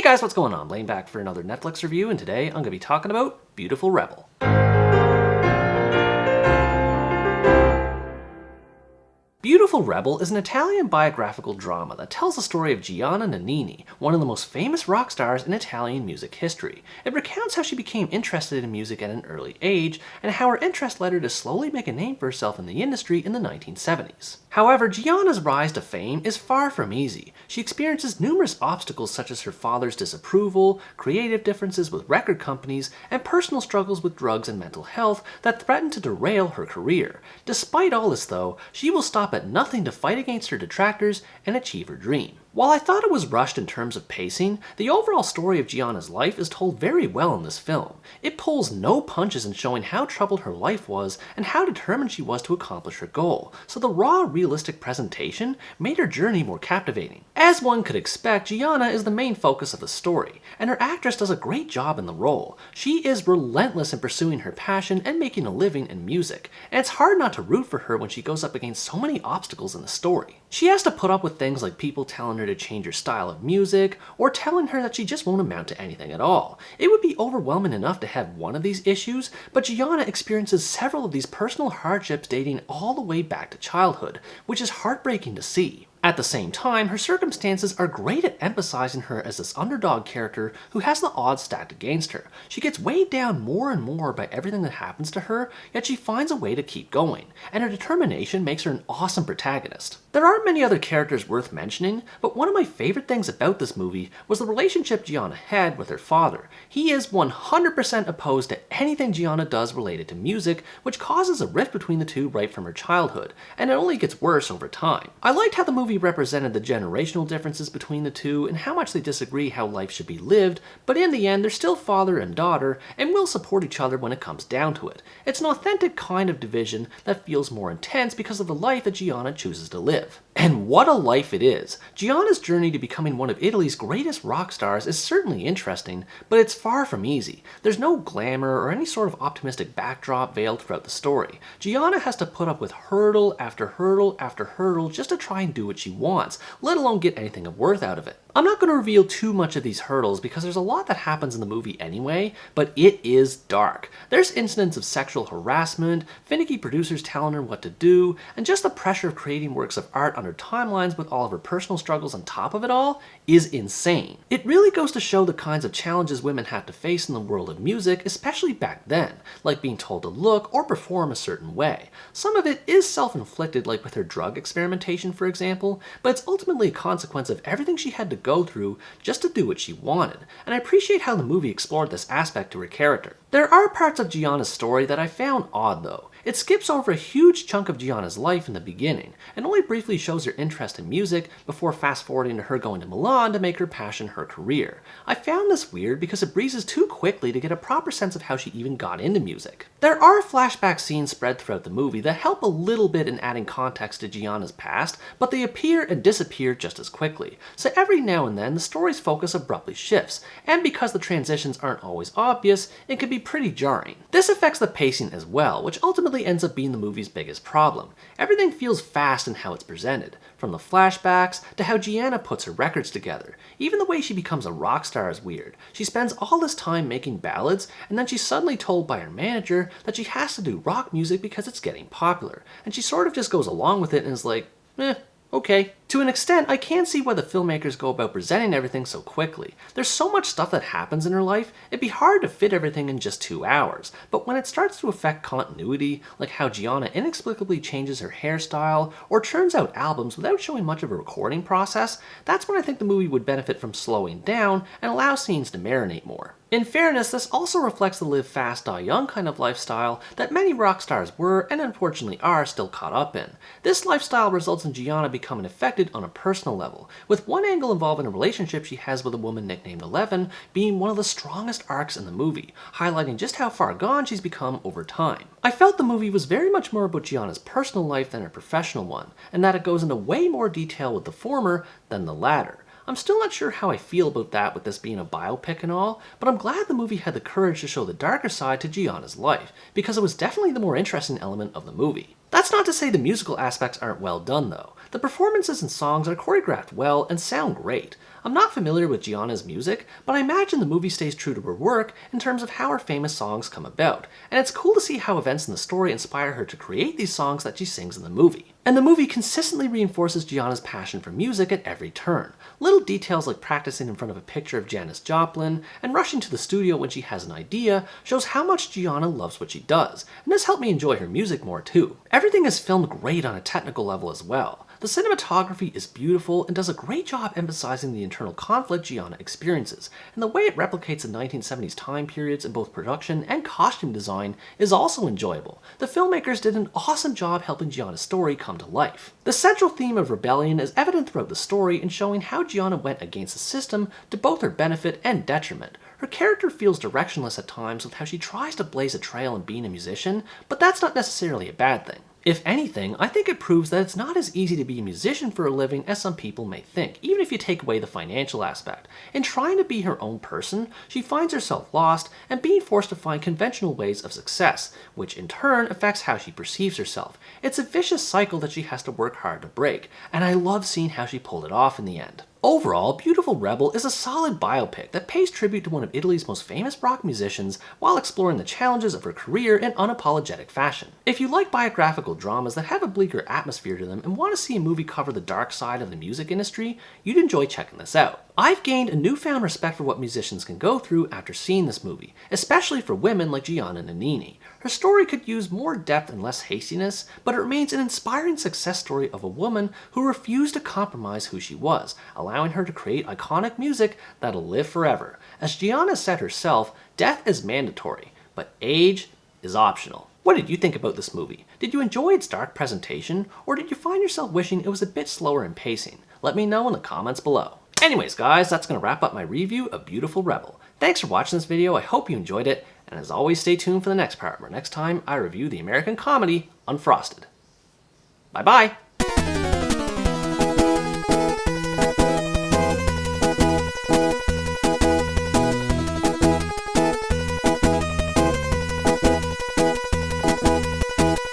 guys, what's going on? Blaine back for another Netflix review, and today I'm going to be talking about Beautiful Rebel. Beautiful Rebel is an Italian biographical drama that tells the story of Gianna Nannini, one of the most famous rock stars in Italian music history. It recounts how she became interested in music at an early age, and how her interest led her to slowly make a name for herself in the industry in the 1970s. However, Gianna's rise to fame is far from easy. She experiences numerous obstacles such as her father's disapproval, creative differences with record companies, and personal struggles with drugs and mental health that threaten to derail her career. Despite all this though, she will stop at nothing to fight against her detractors and achieve her dream. While I thought it was rushed in terms of pacing, the overall story of Gianna's life is told very well in this film. It pulls no punches in showing how troubled her life was and how determined she was to accomplish her goal, so the raw, realistic presentation made her journey more captivating. As one could expect, Gianna is the main focus of the story, and her actress does a great job in the role. She is relentless in pursuing her passion and making a living in music, and it's hard not to root for her when she goes up against so many obstacles in the story. She has to put up with things like people telling her to change her style of music, or telling her that she just won't amount to anything at all. It would be overwhelming enough to have one of these issues, but Gianna experiences several of these personal hardships dating all the way back to childhood, which is heartbreaking to see. At the same time, her circumstances are great at emphasizing her as this underdog character who has the odds stacked against her. She gets weighed down more and more by everything that happens to her, yet she finds a way to keep going, and her determination makes her an awesome protagonist. There aren't many other characters worth mentioning, but one of my favorite things about this movie was the relationship Gianna had with her father. He is 100% opposed to anything Gianna does related to music, which causes a rift between the two right from her childhood, and it only gets worse over time. I liked how the movie represented the generational differences between the two and how much they disagree how life should be lived, but in the end they're still father and daughter and will support each other when it comes down to it. It's an authentic kind of division that feels more intense because of the life that Gianna chooses to live. And what a life it is! Gianna's journey to becoming one of Italy's greatest rock stars is certainly interesting, but it's far from easy. There's no glamour or any sort of optimistic backdrop veiled throughout the story. Gianna has to put up with hurdle after hurdle after hurdle just to try and do what she wants, let alone get anything of worth out of it. I'm not going to reveal too much of these hurdles because there's a lot that happens in the movie anyway, but it is dark. There's incidents of sexual harassment, finicky producers telling her what to do, and just the pressure of creating works of art on her timelines with all of her personal struggles on top of it all is insane. It really goes to show the kinds of challenges women have to face in the world of music, especially back then, like being told to look or perform a certain way. Some of it is self-inflicted, like with her drug experimentation for example, but it's ultimately a consequence of everything she had to go through just to do what she wanted, and I appreciate how the movie explored this aspect to her character. There are parts of Gianna's story that I found odd though. It skips over a huge chunk of Gianna's life in the beginning, and only briefly shows her interest in music before fast-forwarding to her going to Milan to make her passion her career. I found this weird because it breezes too quickly to get a proper sense of how she even got into music. There are flashback scenes spread throughout the movie that help a little bit in adding context to Gianna's past, but they appear and disappear just as quickly. So every now and then the story's focus abruptly shifts, and because the transitions aren't always obvious, it can be pretty jarring. This affects the pacing as well, which ultimately ends up being the movie's biggest problem. Everything feels fast in how it's presented, from the flashbacks to how Gianna puts her records together. Even the way she becomes a rock star is weird. She spends all this time making ballads, and then she's suddenly told by her manager that she has to do rock music because it's getting popular, and she sort of just goes along with it and is like, okay. To an extent, I can see why the filmmakers go about presenting everything so quickly. There's so much stuff that happens in her life, it'd be hard to fit everything in just 2 hours. But when it starts to affect continuity, like how Gianna inexplicably changes her hairstyle, or churns out albums without showing much of a recording process, that's when I think the movie would benefit from slowing down and allow scenes to marinate more. In fairness, this also reflects the live fast, die young kind of lifestyle that many rock stars were, and unfortunately are, still caught up in. This lifestyle results in Gianna becoming affected on a personal level, with one angle involving a relationship she has with a woman nicknamed 11 being one of the strongest arcs in the movie, highlighting just how far gone she's become over time. I felt the movie was very much more about Gianna's personal life than her professional one, and that it goes into way more detail with the former than the latter. I'm still not sure how I feel about that with this being a biopic and all, but I'm glad the movie had the courage to show the darker side to Gianna's life, because it was definitely the more interesting element of the movie. That's not to say the musical aspects aren't well done though. The performances and songs are choreographed well and sound great. I'm not familiar with Gianna's music, but I imagine the movie stays true to her work in terms of how her famous songs come about, and it's cool to see how events in the story inspire her to create these songs that she sings in the movie. And the movie consistently reinforces Gianna's passion for music at every turn. Little details like practicing in front of a picture of Janis Joplin and rushing to the studio when she has an idea shows how much Gianna loves what she does, and this helped me enjoy her music more too. Everything is filmed great on a technical level as well. The cinematography is beautiful and does a great job emphasizing the internal conflict Gianna experiences, and the way it replicates the 1970s time periods in both production and costume design is also enjoyable. The filmmakers did an awesome job helping Gianna's story come to life. The central theme of rebellion is evident throughout the story in showing how Gianna went against the system to both her benefit and detriment. Her character feels directionless at times with how she tries to blaze a trail in being a musician, but that's not necessarily a bad thing. If anything, I think it proves that it's not as easy to be a musician for a living as some people may think, even if you take away the financial aspect. In trying to be her own person, she finds herself lost and being forced to find conventional ways of success, which in turn affects how she perceives herself. It's a vicious cycle that she has to work hard to break, and I love seeing how she pulled it off in the end. Overall, Beautiful Rebel is a solid biopic that pays tribute to one of Italy's most famous rock musicians while exploring the challenges of her career in unapologetic fashion. If you like biographical dramas that have a bleaker atmosphere to them and want to see a movie cover the dark side of the music industry, you'd enjoy checking this out. I've gained a newfound respect for what musicians can go through after seeing this movie, especially for women like Gianna Nannini. Her story could use more depth and less hastiness, but it remains an inspiring success story of a woman who refused to compromise who she was, allowing her to create iconic music that'll live forever. As Gianna said herself, death is mandatory, but age is optional. What did you think about this movie? Did you enjoy its dark presentation, or did you find yourself wishing it was a bit slower in pacing? Let me know in the comments below. Anyways guys, that's going to wrap up my review of Beautiful Rebel. Thanks for watching this video, I hope you enjoyed it, and as always stay tuned for the next part where next time I review the American comedy Unfrosted. Bye bye!